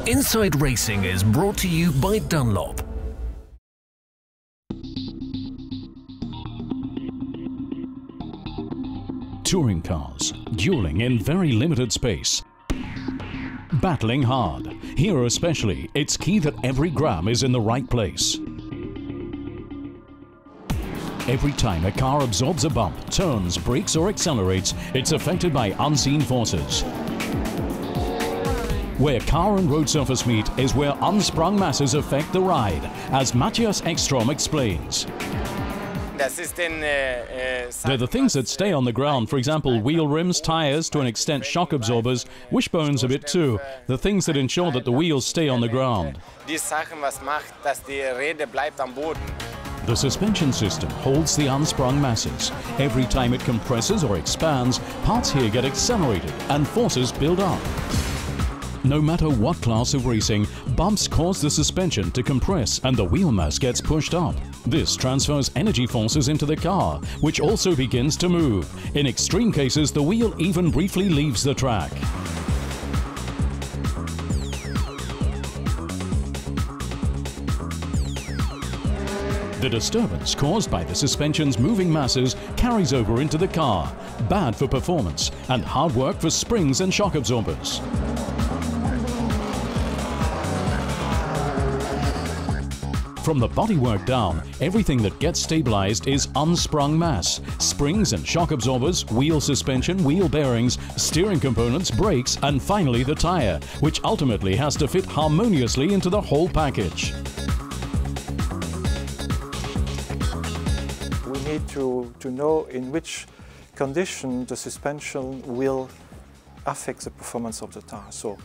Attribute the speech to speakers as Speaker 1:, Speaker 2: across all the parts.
Speaker 1: Inside Racing is brought to you by Dunlop.
Speaker 2: Touring cars, dueling in very limited space, battling hard. Here especially, it's key that every gram is in the right place. Every time a car absorbs a bump, turns, brakes or accelerates, it's affected by unseen forces. Where car and road surface meet is where unsprung masses affect the ride, as Matthias Ekstrom explains. They're the things that stay on the ground, for example, wheel rims, tires, to an extent shock absorbers, wishbones a bit too, the things that ensure that the wheels stay on the ground. The suspension system holds the unsprung masses. Every time it compresses or expands, parts here get accelerated and forces build up. No matter what class of racing, bumps cause the suspension to compress and the wheel mass gets pushed up. This transfers energy forces into the car, which also begins to move. In extreme cases, the wheel even briefly leaves the track. The disturbance caused by the suspension's moving masses carries over into the car, bad for performance and hard work for springs and shock absorbers. From the bodywork down, everything that gets stabilized is unsprung mass. Springs and shock absorbers, wheel suspension, wheel bearings, steering components, brakes, and finally the tire, which ultimately has to fit harmoniously into the whole package.
Speaker 3: We need to know in which condition the suspension will affect the performance of the tire. So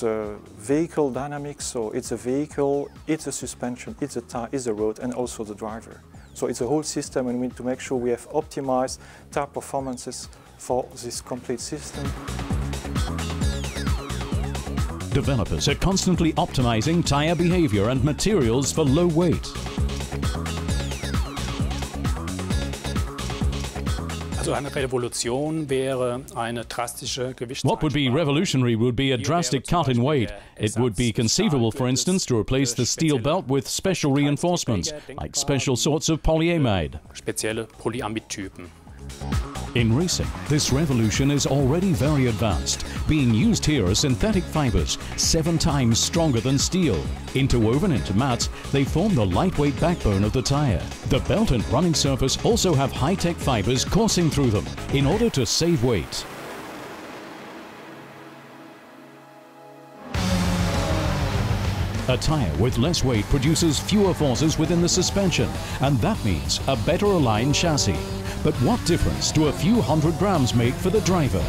Speaker 3: the vehicle dynamics, so it's a vehicle, it's a suspension, it's a tire, it's a road, and also the driver. So it's a whole system, and we need to make sure we have optimized tire performances for this complete system.
Speaker 2: Developers are constantly optimizing tire behavior and materials for low weight. What would be revolutionary would be a drastic cut in weight. It would be conceivable, for instance, to replace the steel belt with special reinforcements, like special sorts of polyamide. In racing, this revolution is already very advanced. Being used here are synthetic fibers, 7 times stronger than steel. Interwoven into mats, they form the lightweight backbone of the tire. The belt and running surface also have high-tech fibers coursing through them in order to save weight. A tire with less weight produces fewer forces within the suspension, and that means a better aligned chassis. But what difference do a few hundred grams make for the driver?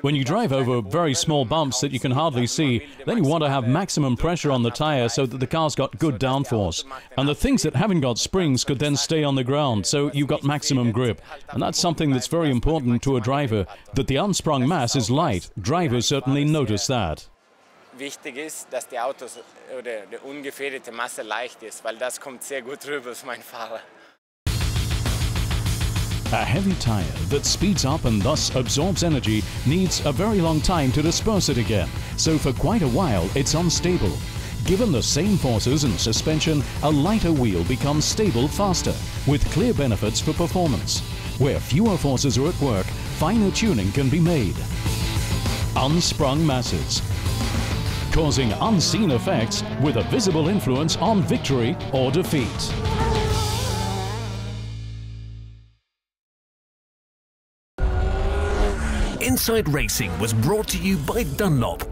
Speaker 2: When you drive over very small bumps that you can hardly see, then you want to have maximum pressure on the tire so that the car's got good downforce. And the things that haven't got springs could then stay on the ground, so you've got maximum grip. And that's something that's very important to a driver, that the unsprung mass is light. Drivers certainly notice that.
Speaker 4: Wichtig ist, dass die Autos oder die ungefährdete Masse leicht ist, weil das kommt sehr gut rüber für meinen Fahrer.
Speaker 2: A heavy tire that speeds up and thus absorbs energy needs a very long time to disperse it again, so for quite a while it's unstable. Given the same forces and suspension, a lighter wheel becomes stable faster, with clear benefits for performance. Where fewer forces are at work, finer tuning can be made. Unsprung masses, causing unseen effects with a visible influence on victory or defeat.
Speaker 1: Inside Racing was brought to you by Dunlop.